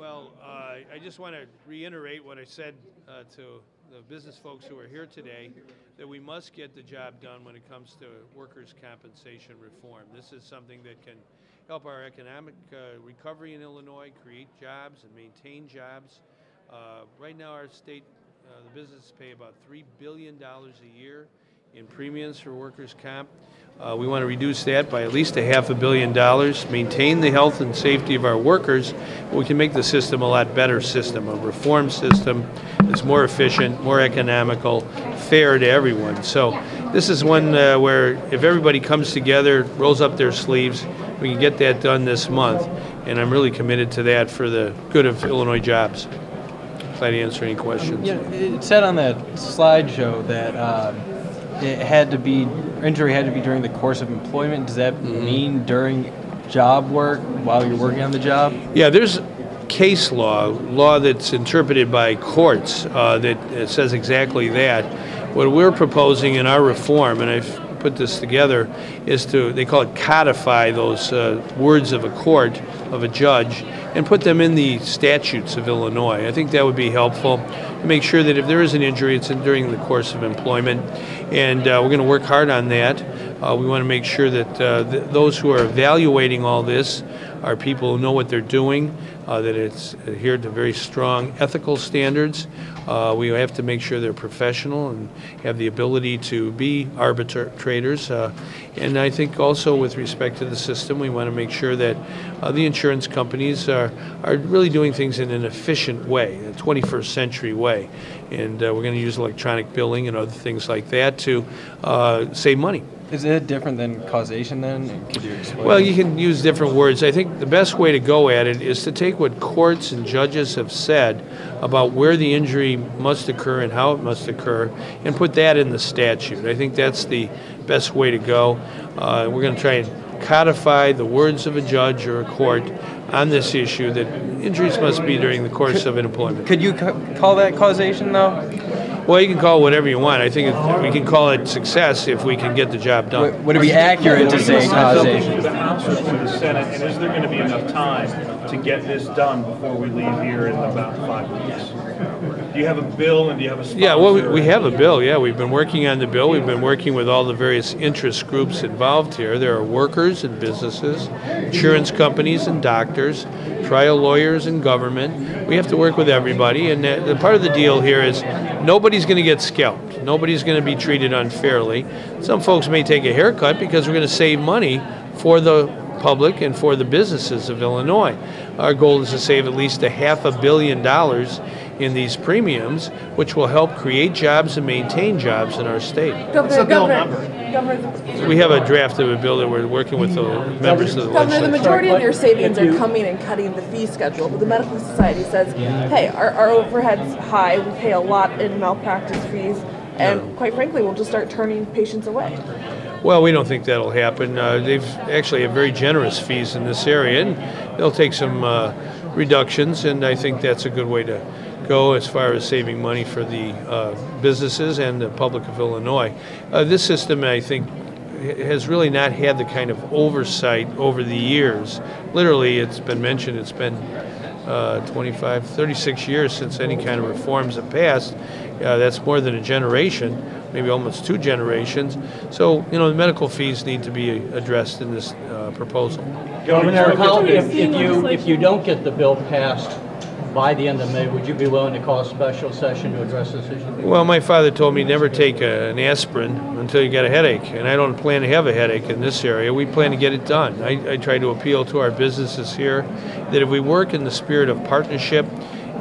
Well, I just want to reiterate what I said to the business folks who are here today, that we must get the job done when it comes to workers' compensation reform. This is something that can help our economic recovery in Illinois, create jobs and maintain jobs. Right now, our state, the businesses pay about $3 billion a year in premiums for workers' comp. We want to reduce that by at least $500 million, maintain the health and safety of our workers. We can make the system a lot better system, a reform system that's more efficient, more economical, fair to everyone. So this is one where if everybody comes together, rolls up their sleeves, we can get that done this month. And I'm really committed to that for the good of Illinois jobs. Glad to answer any questions. Yeah, it said on that slideshow that injury had to be during the course of employment. Does that mean during job work while you're working on the job? Yeah, there's case law that's interpreted by courts that says exactly that. What we're proposing in our reform, and I've put this together, is they call it codify those words of a court, of a judge, and put them in the statutes of Illinois. I think that would be helpful to make sure that if there is an injury, it's during the course of employment. And we're going to work hard on that. We want to make sure that those who are evaluating all this are people who know what they're doing, that it's adhered to very strong ethical standards. We have to make sure they're professional and have the ability to be arbitrators. And I think also with respect to the system, we want to make sure that the insurance companies are really doing things in an efficient way, a 21st century way. And we're going to use electronic billing and other things like that to save money. Is it different than causation then? Could you explain? Well, you can use different words. I think the best way to go at it is to take what courts and judges have said about where the injury must occur and how it must occur and put that in the statute. I think that's the best way to go. We're going to try and codify the words of a judge or a court on this issue that injuries must be during the course of employment. Could you call that causation, though? Well, you can call it whatever you want. I think we can call it success if we can get the job done. Would it be accurate to say causation? The House or the Senate, and is there going to be enough time to get this done before we leave here in about 5 weeks? Do you have a bill and do you have a sponsor? Yeah, well, we have a bill. Yeah, we've been working on the bill. We've been working with all the various interest groups involved here. There are workers and businesses, insurance companies and doctors, trial lawyers and government. We have to work with everybody, and the part of the deal here is nobody's going to get scalped. Nobody's going to be treated unfairly. Some folks may take a haircut because we're going to save money for the public and for the businesses of Illinois. Our goal is to save at least $500 million in these premiums, which will help create jobs and maintain jobs in our state. We have a draft of a bill that we're working with the members of the legislature. Governor, the majority of your savings are coming and cutting the fee schedule, but the Medical Society says, hey, our overhead's high, we pay a lot in malpractice fees, and quite frankly, we'll just start turning patients away. Well, we don't think that'll happen. They've actually have very generous fees in this area, and they'll take some reductions, and I think that's a good way to go as far as saving money for the businesses and the public of Illinois. This system, I think, has really not had the kind of oversight over the years. Literally, it's been mentioned, it's been 25, 36 years since any kind of reforms have passed. That's more than a generation, maybe almost 2 generations. So, the medical fees need to be addressed in this proposal. Governor, if you don't get the bill passed by the end of May, would you be willing to call a special session to address this issue? Well, my father told me never take an aspirin until you get a headache, and I don't plan to have a headache in this area. We plan to get it done. I try to appeal to our businesses here that if we work in the spirit of partnership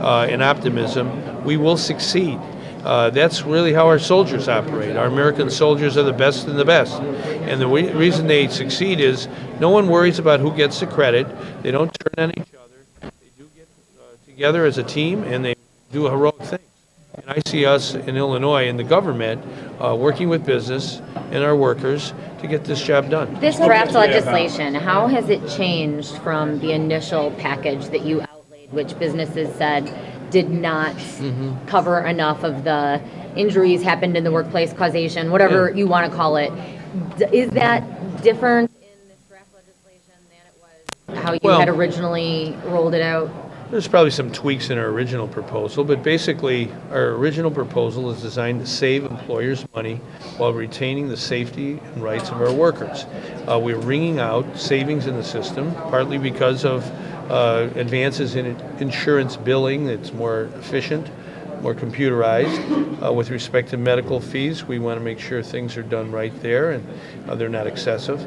and optimism, we will succeed. That's really how our soldiers operate. Our American soldiers are the best and the best. And the reason they succeed is no one worries about who gets the credit. They don't turn on each other. They do get together as a team, and they do heroic things. And I see us in Illinois in the government working with business and our workers to get this job done. This draft legislation, how has it changed from the initial package that you outlaid, which businesses said did not cover enough of the injuries happened in the workplace, causation, whatever you want to call it? Is that different in this draft legislation than it was how you had originally rolled it out? There's probably some tweaks in our original proposal, but basically our original proposal is designed to save employers money while retaining the safety and rights of our workers. We're wringing out savings in the system, partly because of advances in insurance billing that's more efficient, more computerized. With respect to medical fees, we want to make sure things are done right there and they're not excessive.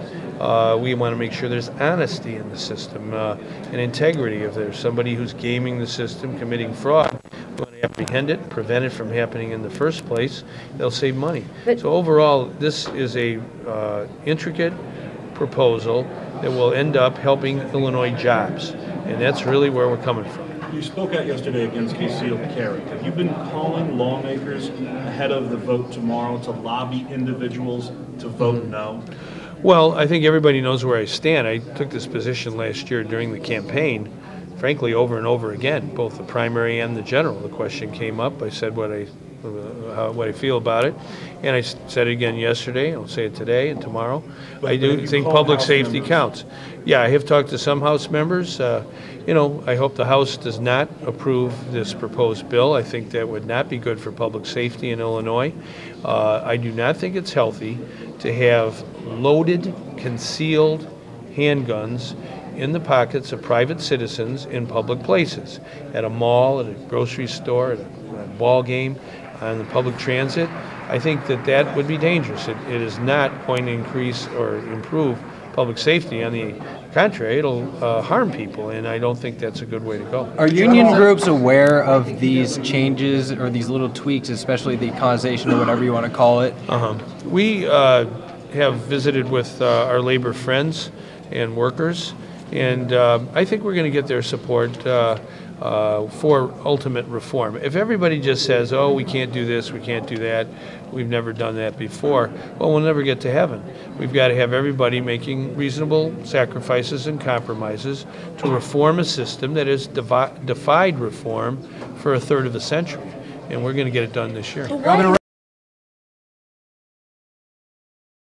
We want to make sure there's honesty in the system and integrity. If there's somebody who's gaming the system, committing fraud, we want to apprehend it, prevent it from happening in the first place. They'll save money. So overall, this is a intricate proposal that will end up helping Illinois jobs, and that's really where we're coming from. You spoke out yesterday against concealed carry. Have you been calling lawmakers ahead of the vote tomorrow to lobby individuals to vote no? Well, I think everybody knows where I stand. I took this position last year during the campaign, frankly, over and over again, both the primary and the general. The question came up. I said what I feel about it, and I said it again yesterday. I'll say it today and tomorrow. I do think public safety counts. Yeah, I have talked to some House members. I hope the House does not approve this proposed bill. I think that would not be good for public safety in Illinois. I do not think it's healthy to have loaded, concealed handguns in the pockets of private citizens in public places, at a mall, at a grocery store, at a ball game, on the public transit. I think that would be dangerous. It is not going to increase or improve public safety. On the contrary, it'll harm people, and I don't think that's a good way to go. Are union groups aware of these changes or these little tweaks, especially the causation or whatever you want to call it? We have visited with our labor friends and workers, and I think we're going to get their support for ultimate reform. If everybody just says, oh, we can't do this, we can't do that, we've never done that before, well, we'll never get to heaven. We've got to have everybody making reasonable sacrifices and compromises to reform a system that has defied reform for a third of a century. And we're going to get it done this year.